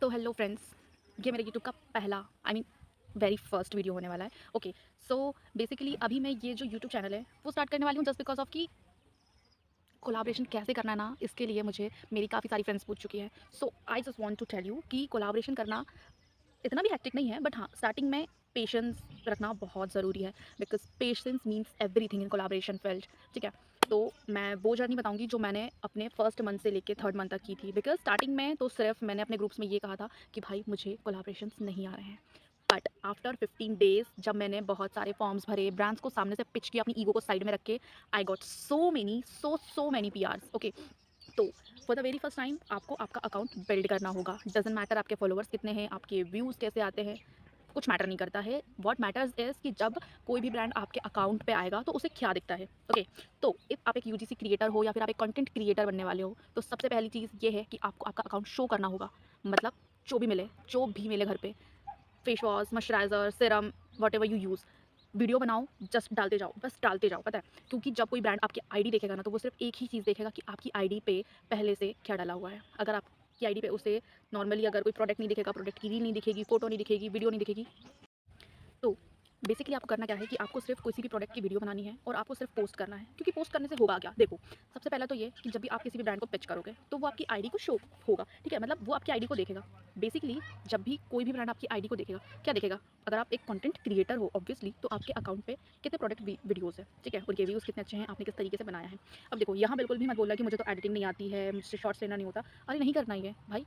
So hello friends, ये मेरे YouTube का पहला वेरी फर्स्ट वीडियो होने वाला है। ओके, सो बेसिकली अभी मैं ये जो यूट्यूब चैनल है वो स्टार्ट करने वाली हूँ जस्ट बिकॉज ऑफ कि कोलाब्रेशन कैसे करना है ना, इसके लिए मुझे मेरी काफ़ी सारी फ्रेंड्स पूछ चुकी है। So I just want to tell you कि कोलाब्रेशन करना इतना भी हेक्टिक नहीं है, बट हाँ, स्टार्टिंग में पेशेंस रखना बहुत ज़रूरी है because patience means everything in collaboration field. ठीक है, तो मैं वो जर्नी बताऊंगी जो मैंने अपने फर्स्ट मंथ से लेके थर्ड मंथ तक की थी। बिकॉज स्टार्टिंग में तो सिर्फ मैंने अपने ग्रुप्स में ये कहा था कि भाई मुझे कोलाब्रेशंस नहीं आ रहे हैं, बट आफ्टर 15 डेज जब मैंने बहुत सारे फॉर्म्स भरे, ब्रांड्स को सामने से पिच किया, अपनी ईगो को साइड में रख के, I got so many PRs. Okay, तो for the very first time आपको आपका अकाउंट बिल्ड करना होगा। डजेंट मैटर आपके फॉलोअर्स कितने हैं, आपके व्यूज़ कैसे आते हैं, कुछ मैटर नहीं करता है। व्हाट मैटर्स इज़ कि जब कोई भी ब्रांड आपके अकाउंट पे आएगा तो उसे क्या दिखता है। ओके, तो इफ़ आप एक यूजीसी क्रिएटर हो या फिर आप एक कंटेंट क्रिएटर बनने वाले हो, तो सबसे पहली चीज़ ये है कि आपको आपका अकाउंट शो करना होगा। मतलब जो भी मिले घर पे, face wash, moisturiser, serum, whatever you use, video बनाओ, जस्ट डालते जाओ, बस डालते जाओ। पता है, क्योंकि जब कोई ब्रांड आपकी आईडी देखेगा ना, तो वो सिर्फ एक ही चीज़ देखेगा कि आपकी आईडी पे पहले से क्या डाला हुआ है। अगर आपकी आईडी पे उसे नॉर्मली अगर कोई प्रोडक्ट नहीं दिखेगा, प्रोडक्ट की रील नहीं दिखेगी, फोटो नहीं दिखेगी, वीडियो नहीं दिखेगी, तो बेसिकली आपको करना क्या है कि आपको सिर्फ किसी भी प्रोडक्ट की वीडियो बनानी है और आपको सिर्फ पोस्ट करना है। क्योंकि पोस्ट करने से होगा क्या, देखो, सबसे पहला तो ये कि जब भी आप किसी भी ब्रांड को पिच करोगे तो वो आपकी आईडी को शो होगा। ठीक है, मतलब वो आपकी आईडी को देखेगा। बेसिकली जब भी कोई भी ब्रांड आपकी आईडी को देखेगा, क्या देखेगा? अगर आप एक कंटेंट क्रिएटर हो ऑब्वियसली, तो आपके अकाउंट पे कितने प्रोडक्ट वीडियोज़ है, ठीक है, उनके व्यूज़ कितने अच्छे हैं, आपने किस तरीके से बनाया है। अब देखो, यहाँ बिल्कुल भी मत बोलना कि मुझे तो एडिटिंग नहीं आती है, मुझसे शॉर्ट्स लेना नहीं होता। अरे नहीं करना ही है भाई,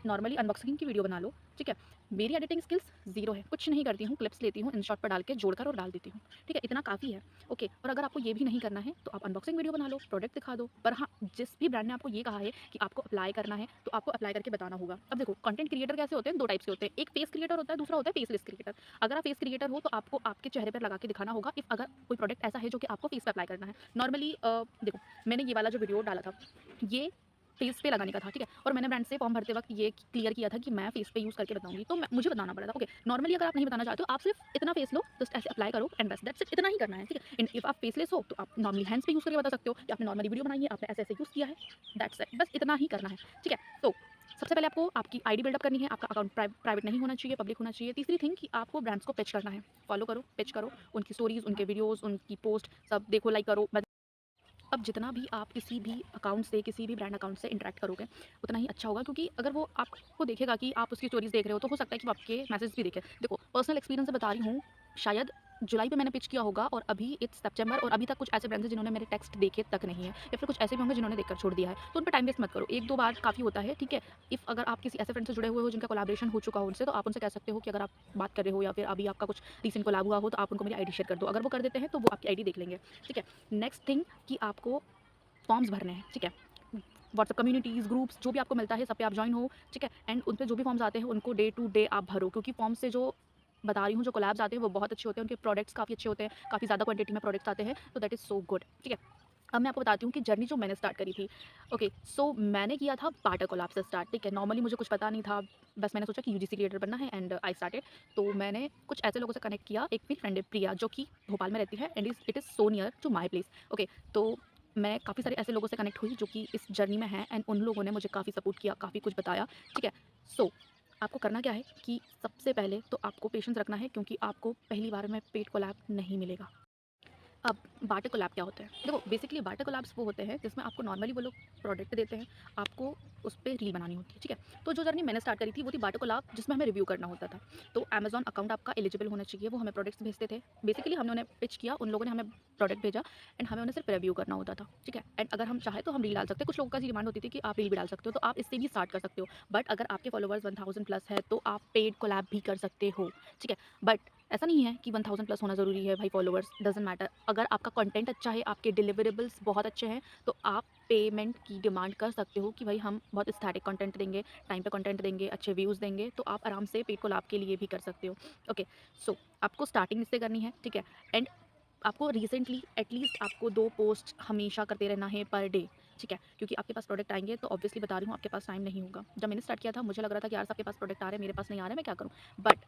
नॉर्मली अनबॉक्सिंग की वीडियो बना लो। ठीक है, मेरी एडिटिंग स्किल्स ज़ीरो है, कुछ नहीं करती हूँ, क्लिप्स लेती हूँ, इनशॉट पर डाल के जोड़कर और डाल देती हूँ। ठीक है, इतना काफ़ी है। ओके, और अगर आपको ये भी नहीं करना है तो आप अनबॉक्सिंग वीडियो बना लो, प्रोडक्ट दिखा दो। पर हाँ, जिस भी ब्रांड ने आपको ये कहा है कि आपको अप्लाई करना है, तो आपको अप्लाई करके बताना होगा। अब देखो, कंटेंट क्रिएटर कैसे होते हैं, दो टाइप के होते हैं। एक फेस क्रिएटर होता है, दूसरा होता है फेसलेस क्रिएटर। अगर आप फेस क्रिएटर हो तो आपको आपके चेहरे पर लगा के दिखाना होगा। इफ अगर कोई प्रोडक्ट ऐसा है जो कि आपको फेस पे अप्लाई करना है, नॉर्मली देखो, मैंने ये वाला जो वीडियो डाला था, ये फेस पे लगाने का था। ठीक है, और मैंने ब्रांड से फॉर्म भरते वक्त ये क्लियर किया था कि मैं फेस पे यूज़ करके बताऊंगी, तो मुझे बताना पड़ा था। ओके, नॉर्मली अगर आप नहीं बताना चाहते हो, आप सिर्फ इतना फेस लो, जस्ट ऐसे अप्लाई करो एंड बस, दैट्स इट, इतना ही करना है। ठीक है, इफ आप फेसलेस हो तो आप नॉर्मली हैंड्स पे यूज़ करके बता सकते हो कि आपने नॉर्मली वीडियो बनाई है, आपने ऐसे ऐसे यूज़ किया है, दैट्स इट, बस इतना ही करना है। ठीक है, तो सबसे पहले आपको आपकी आईडी बिल्डअप करनी है, आपका अकाउंट प्राइवेट नहीं होना चाहिए, पब्लिक होना चाहिए। तीसरी थिंग कि आपको ब्रांड्स को पिच करना है, फॉलो करो, पिच करो, उनकी स्टोरीज, उनके वीडियोस, उनकी पोस्ट सब देखो, लाइक करो। अब जितना भी आप किसी भी अकाउंट से, किसी भी ब्रांड अकाउंट से इंटरेक्ट करोगे, उतना ही अच्छा होगा। क्योंकि अगर वो आपको देखेगा कि आप उसकी स्टोरीज़ देख रहे हो, तो हो सकता है कि वो आपके मैसेज भी देखे। देखो, पर्सनल एक्सपीरियंस से बता रही हूँ, शायद जुलाई पे मैंने पिच किया होगा और अभी इट्स सितंबर, और अभी तक कुछ ऐसे ब्रांड्स हैं जिन्होंने मेरे टेक्स्ट देखे तक नहीं है, या फिर कुछ ऐसे भी होंगे जिन्होंने देखकर छोड़ दिया है। तो उन पे टाइम वेस्ट मत करो, 1-2 बार काफ़ी होता है। ठीक है, इफ़ अगर आप किसी ऐसे फ्रेंड से जुड़े हुए हो जिनका कोलैबोरेशन हो चुका हो उनसे, तो आप उनसे कह सकते हो कि अगर आप बात कर रहे हो या फिर अभी आपका कुछ रीसेंट कोलैब हुआ हो, तो आप उनको मेरी आईडी शेयर कर दो। अगर वो कर देते हैं तो वो आपकी आईडी देख लेंगे। ठीक है, नेक्स्ट थिंग कि आपको फॉर्म्स भरने हैं। ठीक है, व्हाट्सएप कम्युनिटीज़, ग्रुप्स, जो भी आपको मिलता है सब पे आप जॉइन हो। ठीक है, एंड उन पे जो भी फॉर्म्स आते हैं उनको डे टू डे आप भरो। क्योंकि फॉर्म से जो बता रही हूँ, जो कोलैब्स आते हैं वो बहुत अच्छे होते हैं, उनके प्रोडक्ट्स काफ़ी अच्छे होते हैं, काफ़ी ज़्यादा क्वांटिटी में प्रोडक्ट्स आते हैं, तो दैट इज़ सो गुड। ठीक है, अब मैं आपको बताती हूँ कि जर्नी जो मैंने स्टार्ट करी थी। ओके, सो मैंने किया था बाटा कोलैब से स्टार्ट। ठीक है, नॉर्मली मुझे कुछ पता नहीं था, बस मैंने सोचा कि यूजीसी क्रिएटर बनना है एंड आई स्टार्टेड। तो मैंने कुछ ऐसे लोगों से कनेक्ट किया। एक मेरी फ्रेंड है प्रिया, जो कि भोपाल में रहती है and it is so near to my place. Okay, तो मैं काफ़ी सारे ऐसे लोगों से कनेक्ट हुई जो कि इस जर्नी में हैं, एंड उन लोगों ने मुझे काफ़ी सपोर्ट किया, काफ़ी कुछ बताया। ठीक है, सो आपको करना क्या है कि सबसे पहले तो आपको पेशेंस रखना है, क्योंकि आपको पहली बार में पेड कोलैब नहीं मिलेगा। अब बाटा कोलैब क्या होता है? देखो, बेसिकली बाटा कोलैब्स वो होते हैं जिसमें आपको नॉर्मली वो लोग प्रोडक्ट देते हैं, आपको उस पे रील बनानी होती है। ठीक है, तो जो जर्नी मैंने स्टार्ट करी थी वो थी बाटा कोलैब, जिसमें हमें रिव्यू करना होता था। तो अमेज़न अकाउंट आपका एलिजिबल होना चाहिए, वो हमें प्रोडक्ट्स भेजते थे। बेसिकली हमने उन्हें पिच किया, उन लोगों ने हमें प्रोडक्ट भेजा एंड हमें उन्हें सिर्फ रिव्यू करना होता था। ठीक है, एंड अगर हम चाहें तो हम रील डाल सकते हैं। कुछ लोगों का ऐसी डिमांड होती थी कि आप रील भी डाल सकते हो, तो आप इससे भी स्टार्ट कर सकते हो। बट अगर आपके फॉलोवर्स 1000 प्लस है तो आप पेड कोलैब भी कर सकते हो। ठीक है, बट ऐसा नहीं है कि 1000 प्लस होना ज़रूरी है भाई, फॉलोवर्स डज़न्ट मैटर। अगर आपका कंटेंट अच्छा है, आपके डिलिवरेबल्स बहुत अच्छे हैं, तो आप पेमेंट की डिमांड कर सकते हो कि भाई हम बहुत स्टैटिक कंटेंट देंगे, टाइम पे कंटेंट देंगे, अच्छे व्यूज़ देंगे, तो आप आराम से पेड कोलैब के लिए भी कर सकते हो। ओके, सो आपको स्टार्टिंग इससे करनी है। ठीक है, एंड आपको रिसेंटली एटलीस्ट आपको 2 पोस्ट हमेशा करते रहना है पर डे। ठीक है, क्योंकि आपके पास प्रोडक्ट आएँगे, तो ऑब्वियसली बता रही हूँ आपके पास टाइम नहीं होगा। जब मैंने स्टार्ट किया था मुझे लग रहा था कि यार सबके पास प्रोडक्ट आ रहे हैं, मेरे पास नहीं आ रहे, मैं क्या करूँ? बट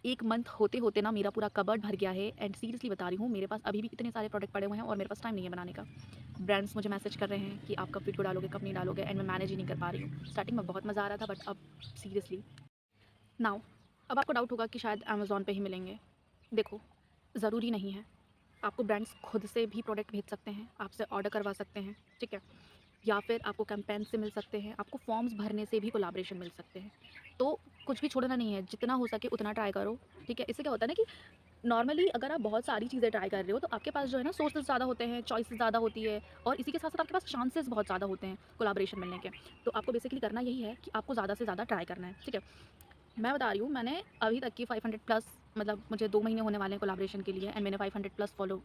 1 मंथ होते-होते ना मेरा पूरा कबर्ड भर गया है एंड सीरियसली बता रही हूँ, मेरे पास अभी भी इतने सारे प्रोडक्ट पड़े हुए हैं और मेरे पास टाइम नहीं है बनाने का। ब्रांड्स मुझे मैसेज कर रहे हैं कि आप कब वीडियो डालोगे, कब नहीं डालोगे एंड मैं मैनेज ही नहीं कर पा रही हूँ। स्टार्टिंग में बहुत मज़ा आ रहा था बट अब सीरियसली नाउ अब आपको डाउट होगा कि शायद अमेज़न पे ही मिलेंगे। देखो, ज़रूरी नहीं है। आपको ब्रांड्स खुद से भी प्रोडक्ट भेज सकते हैं, आपसे ऑर्डर करवा सकते हैं, ठीक है? या फिर आपको कैंपेन से मिल सकते हैं, आपको फॉर्म्स भरने से भी कोलैबोरेशन मिल सकते हैं। तो कुछ भी छोड़ना नहीं है, जितना हो सके उतना ट्राई करो, ठीक है? इससे क्या होता है ना कि नॉर्मली अगर आप बहुत सारी चीज़ें ट्राई कर रहे हो तो आपके पास जो है ना सोर्सेज़ ज़्यादा होते हैं, चॉइसेस ज़्यादा होती है और इसी के साथ-साथ आपके पास चांसेस बहुत ज़्यादा होते हैं कोलैबोरेशन मिलने के। तो आपको बेसिकली करना यही है कि आपको ज़्यादा से ज़्यादा ट्राई करना है, ठीक है? मैं बता रही हूँ, मैंने अभी तक की 500 प्लस मतलब मुझे 2 महीने होने वाले हैं कोलैबोरेशन के लिए एंड मैंने 500 प्लस फॉलो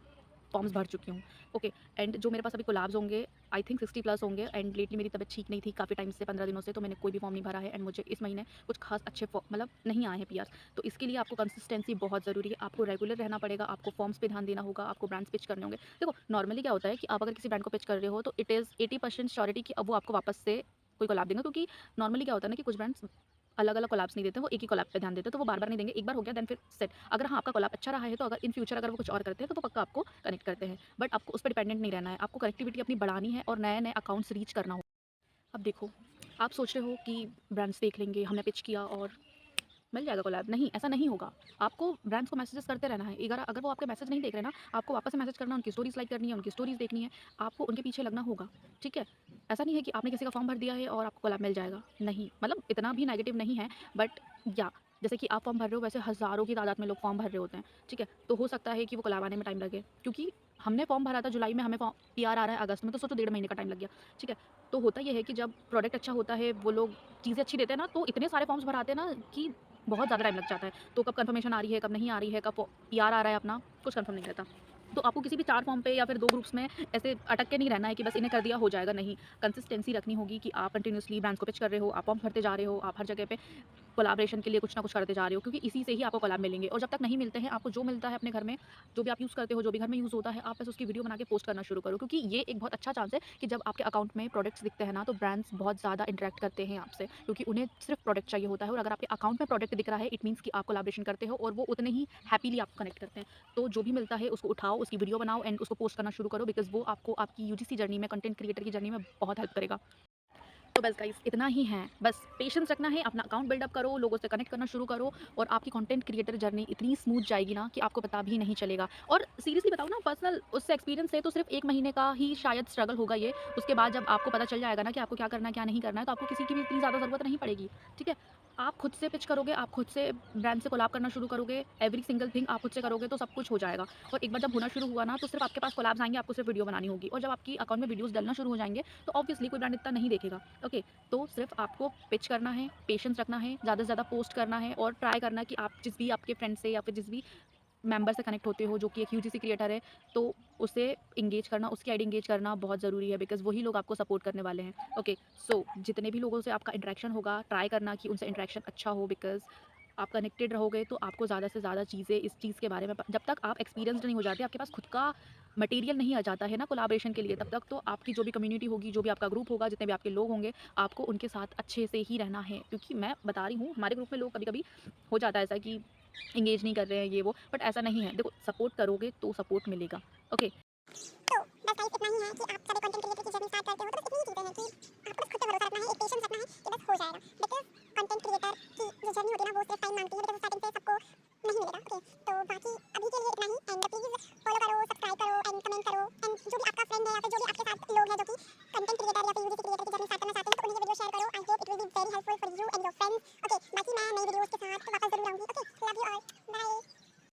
फॉर्म्स भर चुकी हूँ। ओके एंड जो मेरे पास अभी कोलैब्स होंगे आई थिंक 60 प्लस होंगे एंड लेटली मेरी तबीयत ठीक नहीं थी काफ़ी टाइम से 15 दिनों से, तो मैंने कोई भी फॉर्म नहीं भरा है एंड मुझे इस महीने कुछ खास अच्छे मतलब नहीं आए हैं पीआर्स। तो इसके लिए आपको कंसिस्टेंसी बहुत ज़रूरी है, आपको रेगुलर रहना पड़ेगा, आपको फॉर्म्स पे ध्यान देना होगा, आपको ब्रांड्स पिच करने होंगे। देखो नॉर्मली क्या होता है कि आप अगर किसी ब्रांड को पिच कर रहे हो तो इट इज़ 80% श्योरिटी कि अब वो आपको वापस से कोई कोलैब देंगे, क्योंकि नॉर्मली क्या होता है ना कि कुछ ब्रांड्स अलग-अलग कोलैब्स नहीं देते, वो एक ही कोलैब पे ध्यान देते हैं, तो वो बार-बार नहीं देंगे, एक बार हो गया देन फिर सेट। अगर हाँ, आपका कोलैब अच्छा रहा है तो अगर इन फ्यूचर अगर वो कुछ और करते हैं तो वो पक्का आपको कनेक्ट करते हैं। बट आपको उस पे डिपेंडेंट नहीं रहना है, आपको कनेक्टिविटी अपनी बढ़ानी है और नए-नए अकाउंट्स रीच करना होगा। अब देखो, आप सोच रहे हो कि ब्रांड्स देख लेंगे, हमने पिच किया और मिल जाएगा कोलैब, नहीं, ऐसा नहीं होगा। आपको ब्रांड्स को मैसेजेस करते रहना है। अगर अगर वो आपके मैसेज नहीं देख रहे ना, आपको वापस से मैसेज करना, उनकी स्टोरीज़ लाइक करनी है, उनकी स्टोरीज़ देखनी है, आपको उनके पीछे लगना होगा, ठीक है? ऐसा नहीं है कि आपने किसी का फॉर्म भर दिया है और आपको कोलैब मिल जाएगा, नहीं। मतलब इतना भी नेगेटिव नहीं है बट या जैसे कि आप फॉर्म भर रहे हो वैसे हज़ारों की तादाद में लोग फॉर्म भर रहे होते हैं, ठीक है? तो हो सकता है कि वो कोलैब आने में टाइम लगे, क्योंकि हमने फॉर्म भरा था जुलाई में, हमें फॉर्म पीआर आ रहा है अगस्त में, तो सोचो 1.5 महीने का टाइम लग गया, ठीक है? तो होता ये है कि जब प्रोडक्ट अच्छा होता है, वो लोग चीज़ें अच्छी देते हैं ना, तो इतने सारे फॉर्म्स भराते हैं ना कि बहुत ज़्यादा टाइम लग जाता है। तो कब कन्फर्मेशन आ रही है, कब नहीं आ रही है, कब पीआर आ रहा है अपना, कुछ कन्फर्म नहीं रहता। तो आपको किसी भी 4 फॉर्म पे या फिर 2 ग्रुप्स में ऐसे अटक के नहीं रहना है कि बस इन्हें कर दिया हो जाएगा, नहीं। कंसिस्टेंसी रखनी होगी कि आप कंटिन्यूअसली ब्रांड्स को पिच कर रहे हो, आप फॉर्म भरते जा रहे हो, आप हर जगह पे कोलैबोरेशन के लिए कुछ ना कुछ करते जा रहे हो, क्योंकि इसी से ही आपको कोलैब मिलेंगे और जब तक नहीं मिलते हैं, आपको जो मिलता है अपने घर में, जो भी आप यूज़ करते हो, जो भी घर में यूज़ होता है, आप बस उसकी वीडियो बना के पोस्ट करना शुरू करो, क्योंकि ये एक बहुत अच्छा चांस है कि जब आपके अकाउंट में प्रोडक्ट्स दिखते हैं ना, तो ब्रांड्स बहुत ज़्यादा इंटरैक्ट करते हैं आपसे, क्योंकि उन्हें सिर्फ प्रोडक्ट चाहिए होता है और अगर आपके अकाउंट में प्रोडक्ट दिख रहा है, इट मीन्स कि आप कोलैबोरेशन करते हो और वो उतने ही हैपीली आपको कनेक्ट करते हैं। तो जो भी मिलता है उसको उठाओ, उसकी वीडियो बनाओ एंड उसको पोस्ट करना शुरू करो, बिकॉज़ वो आपको आपकी यूजीसी जर्नी में, कंटेंट क्रिएटर की जर्नी में बहुत हेल्प करेगा। तो बस गाइस इतना ही है। बस पेशेंस रखना है, अपना अकाउंट बिल्डअप करो, लोगों से कनेक्ट करना शुरू करो और आपकी कंटेंट क्रिएटर जर्नी इतनी स्मूथ जाएगी ना कि आपको पता भी नहीं चलेगा। और सीरियसली बताऊँ ना, पर्सनल उससे एक्सपीरियंस से तो सिर्फ 1 महीने का ही शायद स्ट्रगल होगा ये। उसके बाद जब आपको पता चल जाएगा ना कि आपको क्या करना है, क्या नहीं करना है, तो आपको किसी की भी इतनी ज़्यादा ज़रूरत नहीं पड़ेगी, ठीक है? आप खुद से पिच करोगे, आप खुद से ब्रांड से कोलैब करना शुरू करोगे, एवरी सिंगल थिंग आप खुद से करोगे तो सब कुछ हो जाएगा। और एक बार जब होना शुरू हुआ ना, तो सिर्फ आपके पास कोलैब्स आएँगे, आपको सिर्फ वीडियो बनानी होगी और जब आपकी अकाउंट में वीडियोज़ डलना शुरू हो जाएँगे, तो ऑब्वियसली कोई ब्रांड इतना नहीं देखेगा, ओके? तो सिर्फ आपको पिच करना है, पेशेंस रखना है, ज़्यादा से ज़्यादा पोस्ट करना है और ट्राई करना है कि आप जिस भी आपके फ्रेंड से या फिर जिस भी मेंबर से कनेक्ट होते हो जो कि एक यूजीसी क्रिएटर है, तो उसे एंगेज करना, उसकी आईडी एंगेज करना बहुत ज़रूरी है, बिकॉज़ वही लोग आपको सपोर्ट करने वाले हैं। ओके, सो जितने भी लोगों से आपका इंटरेक्शन होगा, ट्राई करना कि उनसे इंटरेक्शन अच्छा हो, बिकॉज़ आप कनेक्टेड रहोगे तो आपको ज़्यादा से ज़्यादा चीज़ें इस चीज़ के बारे में जब तक आप एक्सपीरियंस्ड नहीं हो जाते, आपके पास खुद का मटेरियल नहीं आ जाता है ना कोलैबोरेशन के लिए, तब तक तो आपकी जो भी कम्युनिटी होगी, जो भी आपका ग्रुप होगा, जितने भी आपके लोग होंगे, आपको उनके साथ अच्छे से ही रहना है। क्योंकि मैं बता रही हूँ, हमारे ग्रुप में लोग कभी-कभी हो जाता है ऐसा कि एंगेज नहीं कर रहे हैं ये वो, बट ऐसा नहीं है। देखो सपोर्ट करोगे तो सपोर्ट मिलेगा। ओके। तो बस गाइस इतना ही है कि आप सभी कंटेंट क्रिएटर की जर्नी स्टार्ट करते हो तो बस इतनी ही चीज़ें हैं कि आपको बस खुद पे भरोसा रखना है, एक पेशेंस रखना है कि बस हो जाएगा। बिकॉज़ कंटेंट क्रिएटर की जो जर्नी होती है ना, वो सिर्फ टाइम मांगती है, बिकॉज़ स्टार्टिंग से सबको नहीं मिलेगा। ओके, तो बाकी अभी के लिए इतना ही एंड प्लीज़ फॉलो करो, सब्सक्राइब करो एंड कमेंट करो एंड जो भी आपका फ्रेंड है या फिर जो भी आपके साथ लोग हैं जो कि कंटेंट क्रिएटर या फिर यूजीसी क्रिएटर की जर्नी स्टार्ट करना चाहते हैं, तो उन्हें ये वीडियो शेयर करो। I hope it will be very helpful for you and your friends. Okay, बाकी मैं नई वीडियोज़ के साथ